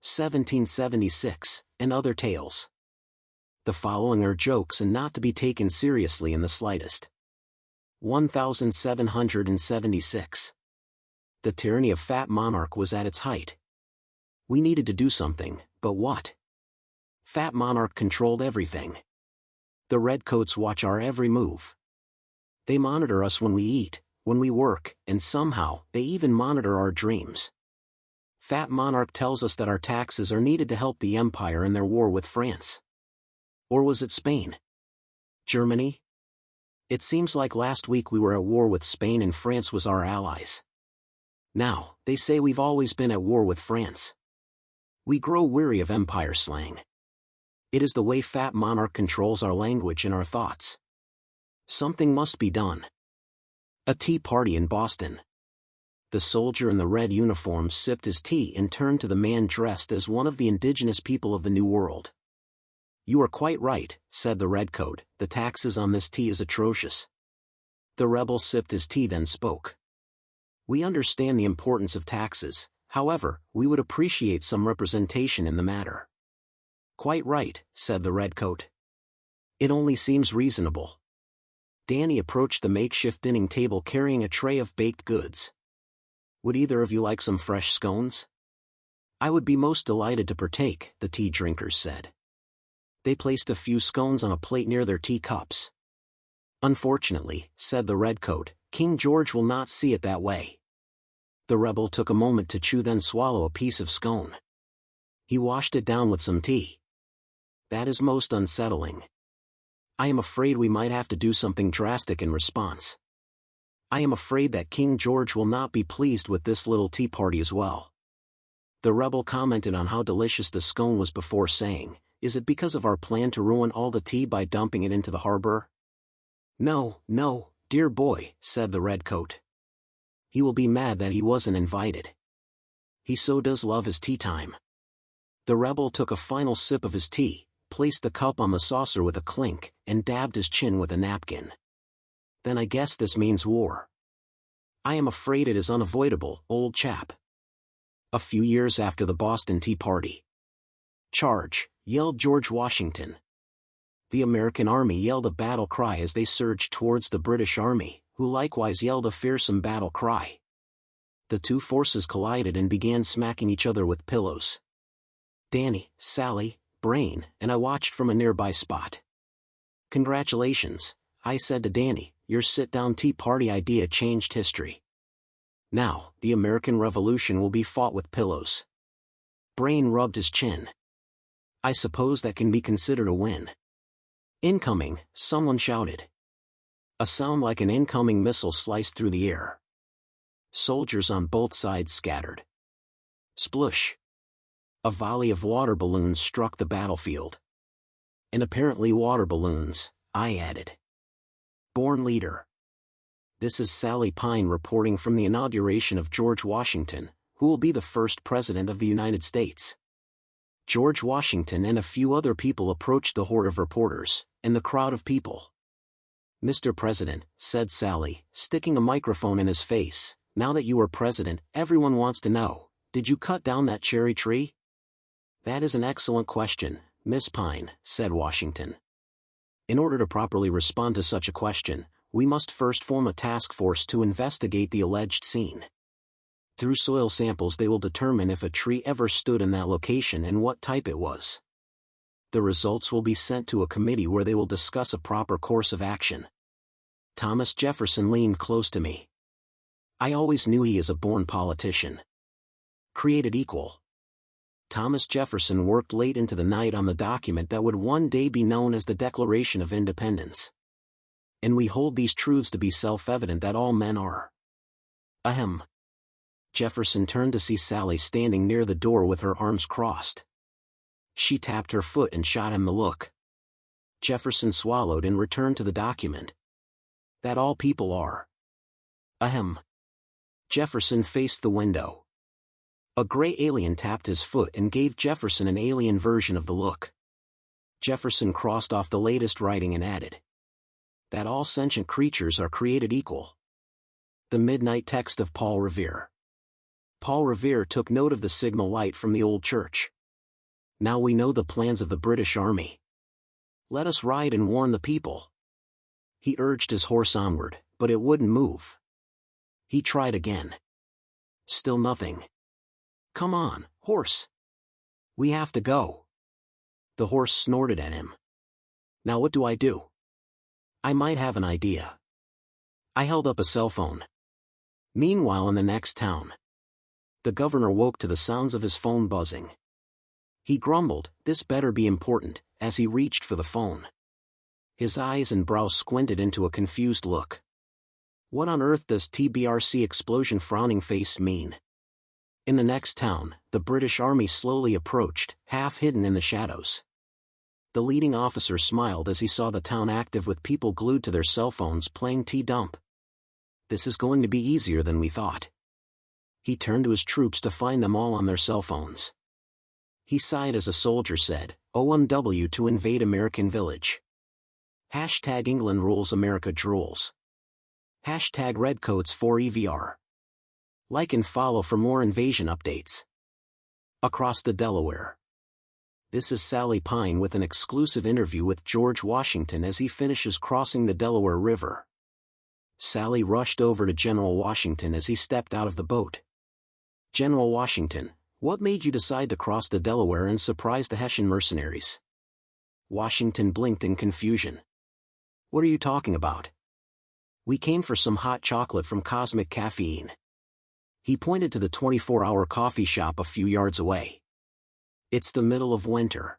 1776, and other tales. The following are jokes and not to be taken seriously in the slightest. 1776. The tyranny of Fat Monarch was at its height. We needed to do something, but what? Fat Monarch controlled everything. The Redcoats watch our every move. They monitor us when we eat, when we work, and somehow, they even monitor our dreams. Fat Monarch tells us that our taxes are needed to help the Empire in their war with France. Or was it Spain? Germany? It seems like last week we were at war with Spain and France was our allies. Now, they say we've always been at war with France. We grow weary of empire slang. It is the way Fat Monarch controls our language and our thoughts. Something must be done. A tea party in Boston. The soldier in the red uniform sipped his tea and turned to the man dressed as one of the indigenous people of the New World. "You are quite right," said the redcoat, "the taxes on this tea is atrocious." The rebel sipped his tea then spoke. "We understand the importance of taxes, however, we would appreciate some representation in the matter." "Quite right," said the redcoat. "It only seems reasonable." Danny approached the makeshift dining table carrying a tray of baked goods. "Would either of you like some fresh scones?" "I would be most delighted to partake," the tea drinkers said. They placed a few scones on a plate near their teacups. "Unfortunately," said the redcoat, "King George will not see it that way." The rebel took a moment to chew then swallow a piece of scone. He washed it down with some tea. "That is most unsettling. I am afraid we might have to do something drastic in response. I am afraid that King George will not be pleased with this little tea party as well." The rebel commented on how delicious the scone was before saying, "Is it because of our plan to ruin all the tea by dumping it into the harbor?" "No, no, dear boy," said the redcoat. "He will be mad that he wasn't invited. He so does love his tea time." The rebel took a final sip of his tea, placed the cup on the saucer with a clink, and dabbed his chin with a napkin. "Then I guess this means war. I am afraid it is unavoidable, old chap." A few years after the Boston Tea Party. "Charge!" yelled George Washington. The American army yelled a battle cry as they surged towards the British army, who likewise yelled a fearsome battle cry. The two forces collided and began smacking each other with pillows. Danny, Sally, Brain, and I watched from a nearby spot. "Congratulations," I said to Danny, "your sit-down tea party idea changed history. Now, the American Revolution will be fought with pillows." Brain rubbed his chin. "I suppose that can be considered a win." "Incoming," someone shouted. A sound like an incoming missile sliced through the air. Soldiers on both sides scattered. Splush! A volley of water balloons struck the battlefield. "And apparently water balloons," I added. Born leader. This is Sally Pine reporting from the inauguration of George Washington, who will be the first president of the United States. George Washington and a few other people approached the horde of reporters, and the crowd of people. "Mr. President," said Sally, sticking a microphone in his face, "now that you are president, everyone wants to know, did you cut down that cherry tree?" "That is an excellent question, Miss Pine," said Washington. "In order to properly respond to such a question, we must first form a task force to investigate the alleged scene. Through soil samples they will determine if a tree ever stood in that location and what type it was. The results will be sent to a committee where they will discuss a proper course of action." Thomas Jefferson leaned close to me. "I always knew he is a born politician. Created equal." Thomas Jefferson worked late into the night on the document that would one day be known as the Declaration of Independence. "And we hold these truths to be self-evident that all men are." Ahem. Jefferson turned to see Sally standing near the door with her arms crossed. She tapped her foot and shot him the look. Jefferson swallowed and returned to the document. "That all people are." Ahem. Jefferson faced the window. A gray alien tapped his foot and gave Jefferson an alien version of the look. Jefferson crossed off the latest writing and added, "That all sentient creatures are created equal." The midnight text of Paul Revere. Paul Revere took note of the signal light from the old church. Now we know the plans of the British Army. Let us ride and warn the people. He urged his horse onward, but it wouldn't move. He tried again. Still nothing. Come on, horse. We have to go. The horse snorted at him. Now what do I do? I might have an idea. I held up a cell phone. Meanwhile, in the next town, the governor woke to the sounds of his phone buzzing. He grumbled, "This better be important," as he reached for the phone. His eyes and brow squinted into a confused look. What on earth does TBRC explosion frowning face mean? In the next town, the British Army slowly approached, half hidden in the shadows. The leading officer smiled as he saw the town active with people glued to their cell phones playing T-Dump. This is going to be easier than we thought. He turned to his troops to find them all on their cell phones. He sighed as a soldier said, "OMW to invade American village. Hashtag England rules, America drools. Hashtag Redcoats for EVR. Like and follow for more invasion updates." Across the Delaware. This is Sally Pine with an exclusive interview with George Washington as he finishes crossing the Delaware River. Sally rushed over to General Washington as he stepped out of the boat. "General Washington, what made you decide to cross the Delaware and surprise the Hessian mercenaries?" Washington blinked in confusion. "What are you talking about?" "We came for some hot chocolate from Cosmic Caffeine." He pointed to the 24-hour coffee shop a few yards away. "It's the middle of winter.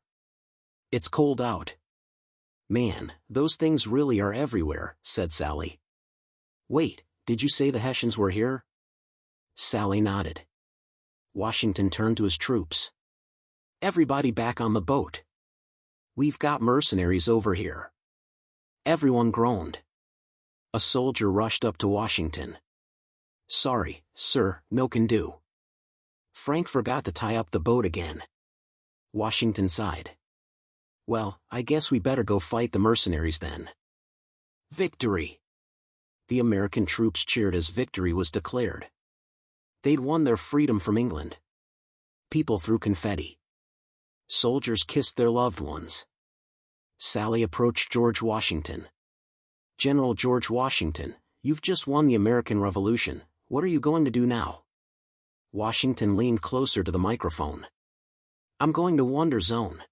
It's cold out." "Man, those things really are everywhere," said Sally. "Wait, did you say the Hessians were here?" Sally nodded. Washington turned to his troops. "Everybody back on the boat. We've got mercenaries over here." Everyone groaned. A soldier rushed up to Washington. "Sorry, sir, no can do. Frank forgot to tie up the boat again." Washington sighed. "Well, I guess we better go fight the mercenaries then." Victory! The American troops cheered as victory was declared. They'd won their freedom from England. People threw confetti. Soldiers kissed their loved ones. Sally approached George Washington. "General George Washington, you've just won the American Revolution. What are you going to do now?" Washington leaned closer to the microphone. "I'm going to Wonder Zone.